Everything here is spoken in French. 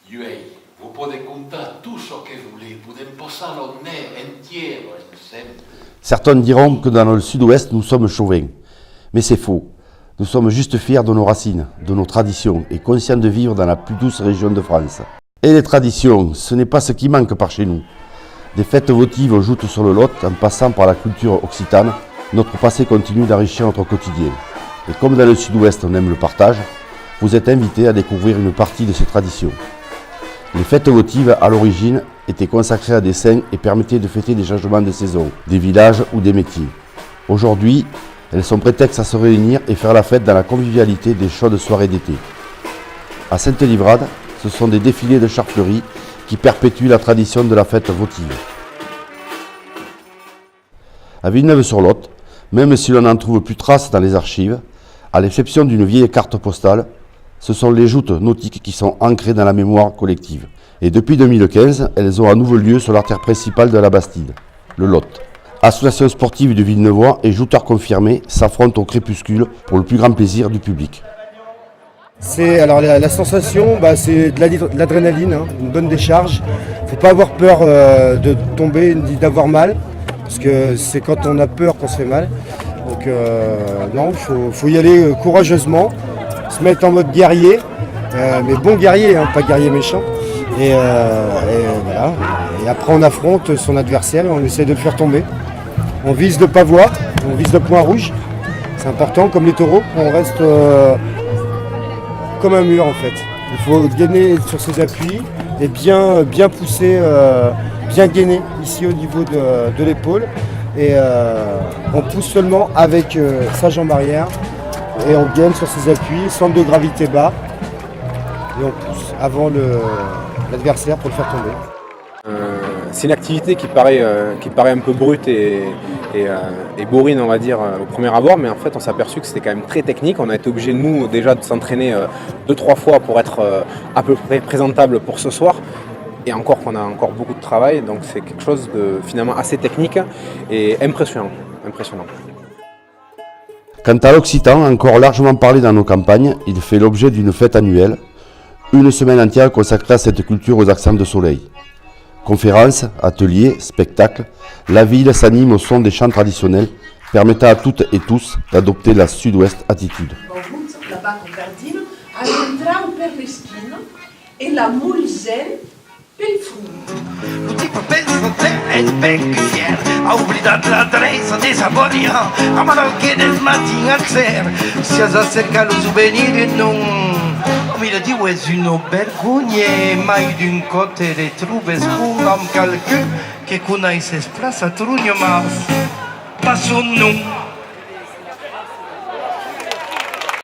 Lluei, vous pouvez compter tout ce que vous voulez, vous pouvez passer l'année entière ensemble. Certains diront que dans le sud-ouest, nous sommes chauvins. Mais c'est faux. Nous sommes juste fiers de nos racines, de nos traditions et conscients de vivre dans la plus douce région de France. Et les traditions, ce n'est pas ce qui manque par chez nous. Des fêtes votives joutes sur le Lot, en passant par la culture occitane, notre passé continue d'enrichir notre quotidien. Et comme dans le sud-ouest on aime le partage, vous êtes invités à découvrir une partie de ces traditions. Les fêtes votives, à l'origine, étaient consacrées à des saints et permettaient de fêter des changements de saison, des villages ou des métiers. Aujourd'hui, elles sont prétexte à se réunir et faire la fête dans la convivialité des chaudes soirées d'été. À Sainte-Livrade, ce sont des défilés de chars fleuris qui perpétuent la tradition de la fête votive. À Villeneuve-sur-Lot, même si l'on n'en trouve plus trace dans les archives, à l'exception d'une vieille carte postale, ce sont les joutes nautiques qui sont ancrées dans la mémoire collective. Et depuis 2015, elles ont à nouveau lieu sur l'artère principale de la Bastide, le Lot. Association sportive de Villeneuvois et jouteurs confirmés s'affrontent au crépuscule pour le plus grand plaisir du public. Alors la sensation, c'est de l'adrénaline, une bonne décharge. Il ne faut pas avoir peur de tomber ni d'avoir mal, parce que c'est quand on a peur qu'on se fait mal. Donc non, faut y aller courageusement, se mettre en mode guerrier, mais bon guerrier, pas guerrier méchant. Et voilà. Et après on affronte son adversaire et on essaie de le faire tomber. On vise de pavois, on vise de points rouges. C'est important, comme les taureaux, on reste comme un mur en fait. Il faut gainer sur ses appuis et bien pousser, bien gainer ici au niveau de l'épaule. Et on pousse seulement avec sa jambe arrière et on gaine sur ses appuis, centre de gravité bas et on pousse avant l'adversaire pour le faire tomber. C'est une activité qui paraît un peu brute et bourrine, on va dire, au premier abord, mais en fait on s'est aperçu que c'était quand même très technique. On a été obligé, nous, déjà de s'entraîner 2-3 fois pour être à peu près présentable pour ce soir. Et encore qu'on a encore beaucoup de travail, donc c'est quelque chose de finalement assez technique et impressionnant. Quant à l'Occitan, encore largement parlé dans nos campagnes, il fait l'objet d'une fête annuelle, une semaine entière consacrée à cette culture aux accents de soleil. Conférences, ateliers, spectacles, la ville s'anime au son des chants traditionnels, permettant à toutes et tous d'adopter la sud-ouest attitude. Là-bas en Verdine, entrant per l'esquina e la mulzen pel fum. Lo tipo pensa te és ben fier, ha oblidat l'adreça de Saboria, a Marroquí des matins a ser, si has acercat lo souvenir non. Mira, diu, és una vergonya, mai d'un côté de trobes un amb qualcun que coneixes plaça Trunyo Mas. Pas un nom.